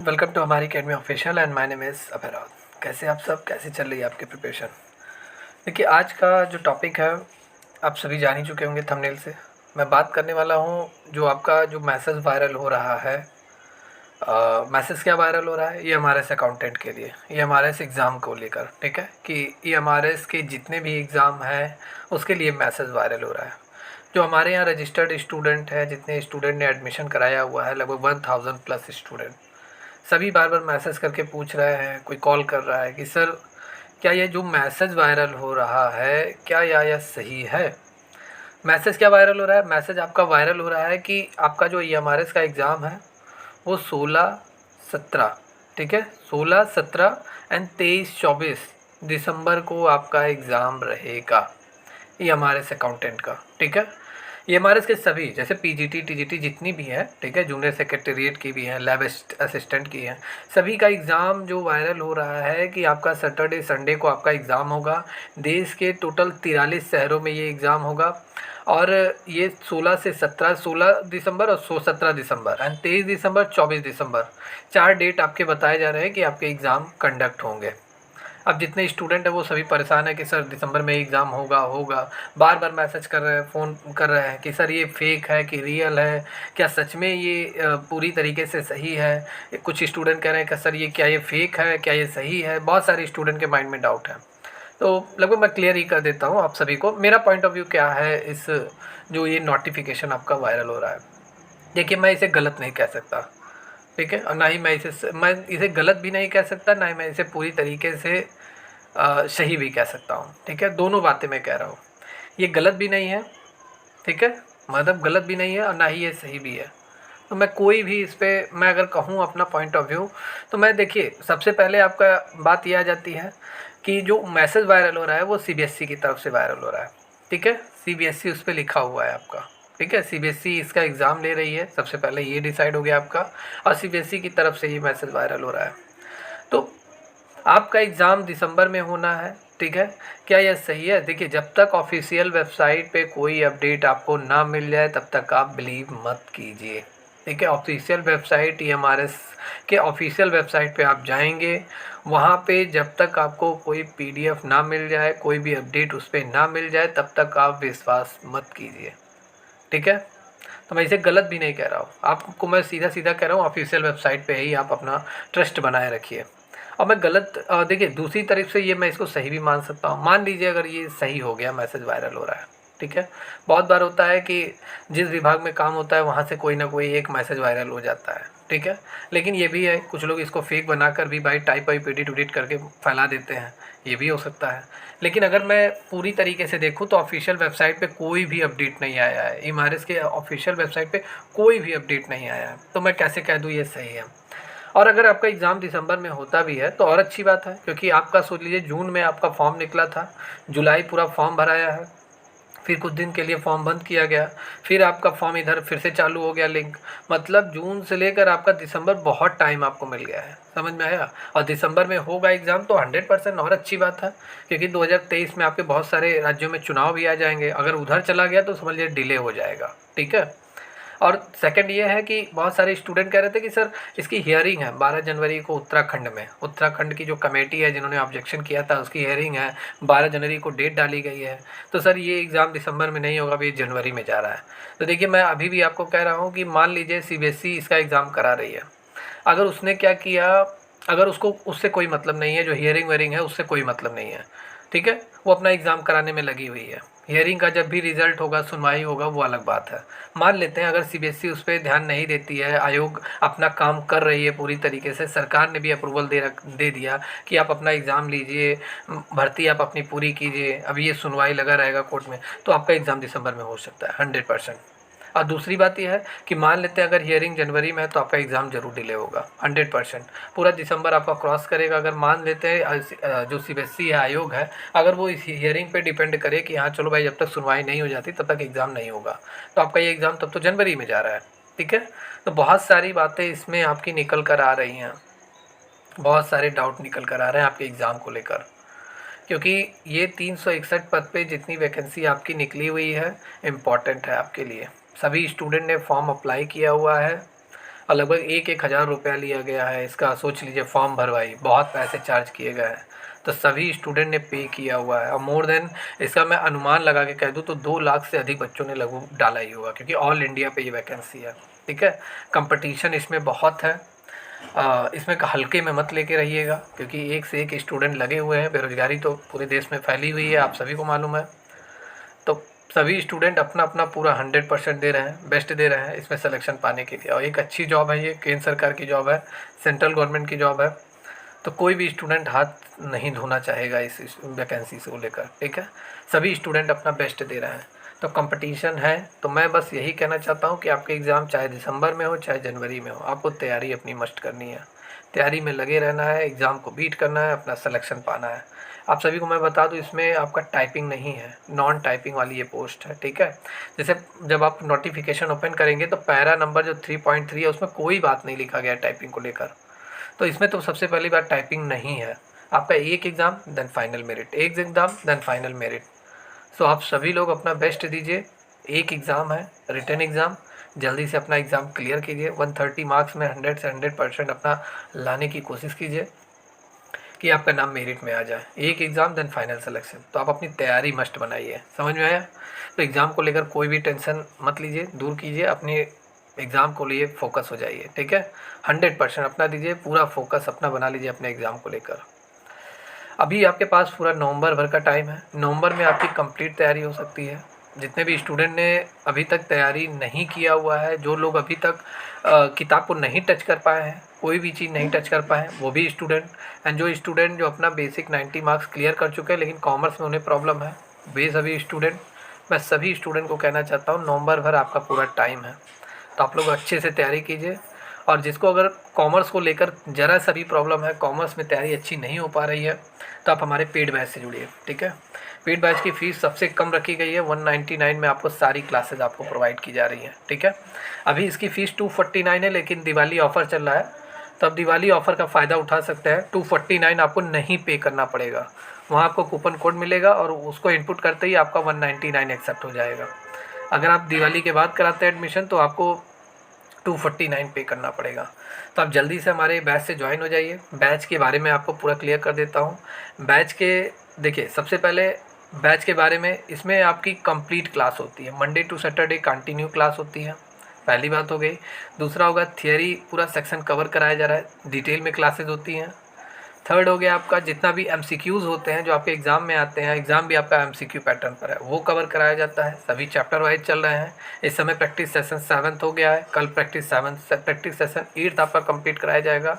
Welcome to हमारी academy official and my name is Abhayraj. कैसे आप सब, कैसे चल रही है आपकी प्रिपरेशन? देखिए, आज का जो टॉपिक है आप सभी जान ही चुके होंगे थंबनेल से। मैं बात करने वाला हूँ जो आपका जो मैसेज वायरल हो रहा है। मैसेज क्या वायरल हो रहा है? ये हमारे अकाउंटेंट के लिए, ये हमारे एग्ज़ाम को लेकर, ठीक है, कि ये हमारे के जितने भी एग्ज़ाम हैं उसके लिए मैसेज वायरल हो रहा है। जो हमारे यहाँ रजिस्टर्ड स्टूडेंट है, जितने स्टूडेंट ने एडमिशन कराया हुआ है, लगभग 1000 प्लस स्टूडेंट, सभी बार बार मैसेज करके पूछ रहे हैं, कोई कॉल कर रहा है कि सर क्या ये जो मैसेज वायरल हो रहा है क्या यह सही है? मैसेज क्या वायरल हो रहा है? मैसेज आपका वायरल हो रहा है कि आपका जो EMRS का एग्ज़ाम है वो 16-17, ठीक है, 16-17 एंड 23-24 दिसंबर को आपका एग्ज़ाम रहेगा, ये हमारे अकाउंटेंट का, ठीक है। ये हमारे इसके सभी जैसे PGT TGT जितनी भी है, ठीक है, जूनियर सेक्रेटेरिएट की भी हैं, लैब असिस्टेंट की हैं, सभी का एग्ज़ाम जो वायरल हो रहा है कि आपका सैटरडे संडे को आपका एग्ज़ाम होगा। देश के टोटल 43 शहरों में ये एग्ज़ाम होगा और ये 16 से 17, 16 दिसंबर और 17 दिसंबर एंड 23 दिसंबर 24 दिसंबर 4 डेट आपके बताए जा रहे हैं कि आपके एग्ज़ाम कंडक्ट होंगे। अब जितने स्टूडेंट हैं वो सभी परेशान है कि सर दिसंबर में एग्ज़ाम होगा। बार बार मैसेज कर रहे हैं, फ़ोन कर रहे हैं कि सर ये फेक है कि रियल है, क्या सच में ये पूरी तरीके से सही है? कुछ स्टूडेंट कह रहे हैं कि सर ये क्या ये फेक है, क्या ये सही है? बहुत सारे स्टूडेंट के माइंड में डाउट है। तो लगभग मैं क्लियर ही कर देता हूँ आप सभी को, मेरा पॉइंट ऑफ व्यू क्या है इस जो ये नोटिफिकेशन आपका वायरल हो रहा है। देखिए, मैं इसे गलत नहीं कह सकता, ठीक है, और ना ही मैं इसे गलत भी नहीं कह सकता, ना ही मैं इसे पूरी तरीके से सही भी कह सकता हूँ, ठीक है। दोनों बातें मैं कह रहा हूँ, ये गलत भी नहीं है, ठीक है, मतलब गलत भी नहीं है और ना ही ये सही भी है। तो मैं कोई भी इस पर मैं अगर कहूँ अपना पॉइंट ऑफ व्यू, तो मैं देखिए सबसे पहले आपका बात यह आ जाती है कि जो मैसेज वायरल हो रहा है वो CBSE की तरफ से वायरल हो रहा है, ठीक है। CBSE उस पर लिखा हुआ है आपका, ठीक है, CBSE इसका एग्ज़ाम ले रही है, सबसे पहले ये डिसाइड हो गया आपका, और CBSE की तरफ से ये मैसेज वायरल हो रहा है। तो आपका एग्ज़ाम दिसंबर में होना है, ठीक है, क्या यह सही है? देखिए, जब तक ऑफिशियल वेबसाइट पे कोई अपडेट आपको ना मिल जाए तब तक आप बिलीव मत कीजिए, ठीक है। ऑफिशियल वेबसाइट EMRS के ऑफिशियल वेबसाइट पे आप जाएंगे, वहाँ पे जब तक आपको कोई PDF ना मिल जाए, कोई भी अपडेट उस पर ना मिल जाए, तब तक आप विश्वास मत कीजिए, ठीक है। तो मैं इसे गलत भी नहीं कह रहा हूँ, आपको मैं सीधा सीधा कह रहा हूँ ऑफिशियल वेबसाइट पे ही आप अपना ट्रस्ट बनाए रखिए। और मैं गलत देखिए, दूसरी तरफ से ये मैं इसको सही भी मान सकता हूँ। मान लीजिए अगर ये सही हो गया, मैसेज वायरल हो रहा है, ठीक है। बहुत बार होता है कि जिस विभाग में काम होता है वहाँ से कोई ना कोई एक मैसेज वायरल हो जाता है, ठीक है। लेकिन ये भी है, कुछ लोग इसको फेक बनाकर भी भाई टाइप वाइप एडिट उडिट करके फैला देते हैं, ये भी हो सकता है। लेकिन अगर मैं पूरी तरीके से देखूँ तो ऑफिशियल वेबसाइट पे कोई भी अपडेट नहीं आया है, EMRS के ऑफिशियल वेबसाइट पे कोई भी अपडेट नहीं आया है, तो मैं कैसे कह दूँ ये सही है। और अगर आपका एग्ज़ाम दिसंबर में होता भी है तो और अच्छी बात है, क्योंकि आपका सोच लीजिए जून में आपका फॉर्म निकला था, जुलाई पूरा फॉर्म भराया है, फिर कुछ दिन के लिए फॉर्म बंद किया गया, फिर आपका फॉर्म इधर फिर से चालू हो गया लिंक, मतलब जून से लेकर आपका दिसंबर बहुत टाइम आपको मिल गया है, समझ में आया। और दिसंबर में होगा एग्ज़ाम तो 100% और अच्छी बात है, क्योंकि 2023 में आपके बहुत सारे राज्यों में चुनाव भी आ जाएंगे, अगर उधर चला गया तो समझ लीजिए डिले हो जाएगा, ठीक है। और सेकंड ये है कि बहुत सारे स्टूडेंट कह रहे थे कि सर इसकी हियरिंग है 12 जनवरी को उत्तराखंड में, उत्तराखंड की जो कमेटी है जिन्होंने ऑब्जेक्शन किया था उसकी हियरिंग है, 12 जनवरी को डेट डाली गई है। तो सर ये एग्ज़ाम दिसंबर में नहीं होगा, अभी जनवरी में जा रहा है। तो देखिए, मैं अभी भी आपको कह रहा हूँ कि मान लीजिए CBSE इसका एग्ज़ाम करा रही है, अगर उसने क्या किया, अगर उसको उससे कोई मतलब नहीं है, जो हियरिंग वेयरिंग है उससे कोई मतलब नहीं है, ठीक है, वो अपना एग्ज़ाम कराने में लगी हुई है। हियरिंग का जब भी रिज़ल्ट होगा, सुनवाई होगा, वो अलग बात है। मान लेते हैं अगर CBSE उस पर ध्यान नहीं देती है, आयोग अपना काम कर रही है पूरी तरीके से, सरकार ने भी अप्रूवल दे दिया कि आप अपना एग्ज़ाम लीजिए, भर्ती आप अपनी पूरी कीजिए, अभी ये सुनवाई लगा रहेगा कोर्ट में, तो आपका एग्ज़ाम दिसंबर में हो सकता है 100%। और दूसरी बात यह है कि मान लेते हैं अगर हियरिंग जनवरी में है तो आपका एग्ज़ाम जरूर डिले होगा 100%, पूरा दिसंबर आपका क्रॉस करेगा। अगर मान लेते हैं जो CBSE है, आयोग है, अगर वो इस हियरिंग पे डिपेंड करे कि हाँ चलो भाई जब तक सुनवाई नहीं हो जाती तब तक एग्ज़ाम नहीं होगा, तो आपका ये एग्ज़ाम तब तो जनवरी में जा रहा है, ठीक है। तो बहुत सारी बातें इसमें आपकी निकल कर आ रही हैं, बहुत सारे डाउट निकल कर आ रहे हैं आपके एग्ज़ाम को लेकर, क्योंकि ये 361 पद पे जितनी वैकेंसी आपकी निकली हुई है इम्पॉर्टेंट है आपके लिए। सभी स्टूडेंट ने फॉर्म अप्लाई किया हुआ है और लगभग 1,000 रुपया लिया गया है इसका। सोच लीजिए, फॉर्म भरवाई, बहुत पैसे चार्ज किए गए हैं। तो सभी स्टूडेंट ने पे किया हुआ है, और मोर देन, इसका मैं अनुमान लगा के कह दूँ तो 2 लाख से अधिक बच्चों ने लगभग डाला ही होगा, क्योंकि ऑल इंडिया पे ये वैकेंसी है। ठीक है, कंपटीशन इसमें बहुत है। इसमें हल्के में मत लेके रहिएगा, क्योंकि एक से एक स्टूडेंट लगे हुए हैं। बेरोजगारी तो पूरे देश में फैली हुई है, आप सभी को मालूम है। तो सभी स्टूडेंट अपना अपना पूरा 100% दे रहे हैं, बेस्ट दे रहे हैं इसमें सिलेक्शन पाने के लिए। और एक अच्छी जॉब है, ये केंद्र सरकार की जॉब है, सेंट्रल गवर्नमेंट की जॉब है। तो कोई भी स्टूडेंट हाथ नहीं धोना चाहेगा इस वैकेंसी को लेकर। ठीक है, सभी स्टूडेंट अपना बेस्ट दे रहे हैं, तो कंपटीशन है। तो मैं बस यही कहना चाहता हूँ कि आपके एग्ज़ाम चाहे दिसंबर में हो चाहे जनवरी में हो, आपको तैयारी अपनी मस्ट करनी है, तैयारी में लगे रहना है, एग्ज़ाम को बीट करना है, अपना सिलेक्शन पाना है। आप सभी को मैं बता दूं, इसमें आपका टाइपिंग नहीं है, नॉन टाइपिंग वाली ये पोस्ट है। ठीक है, जैसे जब आप नोटिफिकेशन ओपन करेंगे तो पैरा नंबर जो 3.3 है उसमें कोई बात नहीं लिखा गया है टाइपिंग को लेकर। तो इसमें तो सबसे पहली बात टाइपिंग नहीं है। आपका एक एग्ज़ाम देन फाइनल मेरिट, एक एग्ज़ाम देन फाइनल मेरिट। सो आप सभी लोग अपना बेस्ट दीजिए। एक एग्ज़ाम है, रिटन एग्ज़ाम, जल्दी से अपना एग्ज़ाम क्लियर कीजिए। 130 मार्क्स में 100 से 100% अपना लाने की कोशिश कीजिए कि आपका नाम मेरिट में आ जाए। एक एग्ज़ाम देन फाइनल सिलेक्शन। तो आप अपनी तैयारी मस्ट बनाइए, समझ में आया? तो एग्ज़ाम को लेकर कोई भी टेंशन मत लीजिए, दूर कीजिए, अपने एग्ज़ाम को लिए फोकस हो जाइए। ठीक है, 100% अपना दीजिए, पूरा फोकस अपना बना लीजिए अपने एग्ज़ाम को लेकर। अभी आपके पास पूरा नवंबर भर का टाइम है। नवंबर में आपकी कंप्लीट तैयारी हो सकती है। जितने भी स्टूडेंट ने अभी तक तैयारी नहीं किया हुआ है, जो लोग अभी तक किताब को नहीं टच कर पाए हैं, कोई भी चीज़ नहीं टच कर पाए हैं, वो भी स्टूडेंट, एंड जो स्टूडेंट जो अपना बेसिक 90 मार्क्स क्लियर कर चुके हैं लेकिन कॉमर्स में उन्हें प्रॉब्लम है, वे सभी स्टूडेंट, मैं सभी स्टूडेंट को कहना चाहता हूँ नवंबर भर आपका पूरा टाइम है। तो आप लोग अच्छे से तैयारी कीजिए। और जिसको अगर कॉमर्स को लेकर ज़रा सा भी प्रॉब्लम है, कॉमर्स में तैयारी अच्छी नहीं हो पा रही है, तो आप हमारे पेड बैच से जुड़िए। ठीक है, पेड बैच की फ़ीस सबसे कम रखी गई है, 199 में आपको सारी क्लासेस आपको प्रोवाइड की जा रही हैं। ठीक है, अभी इसकी फ़ीस 249 है, लेकिन दिवाली ऑफ़र चल रहा है, तो आप दिवाली ऑफ़र का फ़ायदा उठा सकते हैं। 249 आपको नहीं पे करना पड़ेगा, वहाँ आपको कूपन कोड मिलेगा और उसको इनपुट करते ही आपका 199 एक्सेप्ट हो जाएगा। अगर आप दिवाली के बाद कराते हैं एडमिशन तो आपको 249 पे करना पड़ेगा। तो आप जल्दी से हमारे बैच से ज्वाइन हो जाइए। बैच के बारे में आपको पूरा क्लियर कर देता हूँ। बैच के देखिए, सबसे पहले बैच के बारे में, इसमें आपकी कंप्लीट क्लास होती है, Monday to Saturday continue class होती है, पहली बात हो गई। दूसरा होगा थियरी पूरा सेक्शन कवर कराया जा रहा है, डिटेल में क्लासेस होती हैं। थर्ड हो गया आपका जितना भी MCQs होते हैं जो आपके एग्ज़ाम में आते हैं, एग्ज़ाम भी आपका MCQ पैटर्न पर है, वो कवर कराया जाता है। सभी चैप्टर वाइज चल रहे हैं। इस समय प्रैक्टिस सेशन 7th हो गया है, कल प्रैक्टिस सेशन 8th आपका कंप्लीट कराया जाएगा।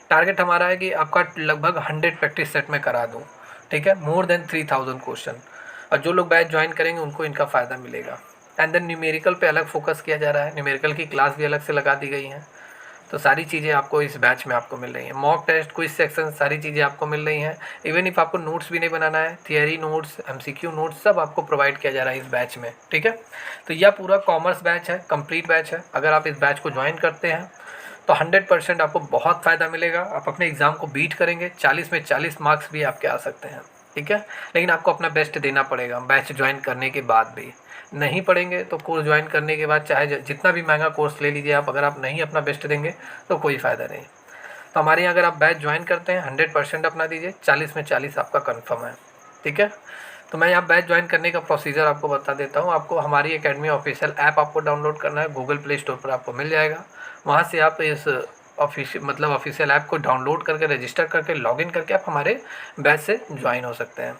टारगेट हमारा है कि आपका लगभग 100 प्रैक्टिस सेट में करा दूँ। ठीक है, मोर देन 3000 क्वेश्चन। और जो लोग बैच ज्वाइन करेंगे उनको इनका फ़ायदा मिलेगा। एंड देन न्यूमेरिकल पे अलग फोकस किया जा रहा है, न्यूमेरिकल की क्लास भी अलग से लगा दी गई हैं। तो सारी चीज़ें आपको इस बैच में आपको मिल रही हैं, मॉक टेस्ट, क्विज सेक्शन, सारी चीज़ें आपको मिल रही हैं। इवन इफ आपको नोट्स भी नहीं बनाना है, थियरी नोट्स, MCQ नोट्स सब आपको प्रोवाइड किया जा रहा है इस बैच में। ठीक है, तो यह पूरा कॉमर्स बैच है, कंप्लीट बैच है। अगर आप इस बैच को ज्वाइन करते हैं तो 100% आपको बहुत फ़ायदा मिलेगा। आप अपने एग्ज़ाम को बीट करेंगे, 40 में 40 मार्क्स भी आपके आ सकते हैं। ठीक है, लेकिन आपको अपना बेस्ट देना पड़ेगा बैच ज्वाइन करने के बाद भी। नहीं पढ़ेंगे तो कोर्स ज्वाइन करने के बाद चाहे जितना भी महंगा कोर्स ले लीजिए आप, अगर आप नहीं अपना बेस्ट देंगे तो कोई फ़ायदा नहीं। तो हमारे यहाँ अगर आप बैच ज्वाइन करते हैं 100% अपना दीजिए, 40 में 40 आपका कन्फर्म है। ठीक है, तो मैं यहाँ बैच ज्वाइन करने का प्रोसीजर आपको बता देता हूँ। आपको हमारी एकेडमी ऑफिशियल ऐप आपको डाउनलोड करना है, गूगल प्ले स्टोर पर आपको मिल जाएगा। वहाँ से आप इस ऑफिशियल ऐप को डाउनलोड करके रजिस्टर करके लॉगिन करके आप हमारे बैच से ज्वाइन हो सकते हैं।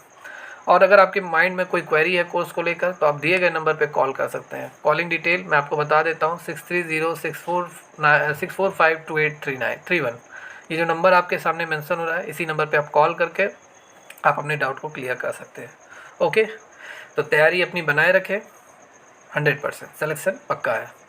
और अगर आपके माइंड में कोई क्वेरी है कोर्स को लेकर तो आप दिए गए नंबर पे कॉल कर सकते हैं। कॉलिंग डिटेल मैं आपको बता देता हूँ, 6306452831। ये जो नंबर आपके सामने मेंशन हो रहा है, इसी नंबर पे आप कॉल करके आप अपने डाउट को क्लियर कर सकते हैं। ओके, तो तैयारी अपनी बनाए रखें, 100% सिलेक्शन पक्का है।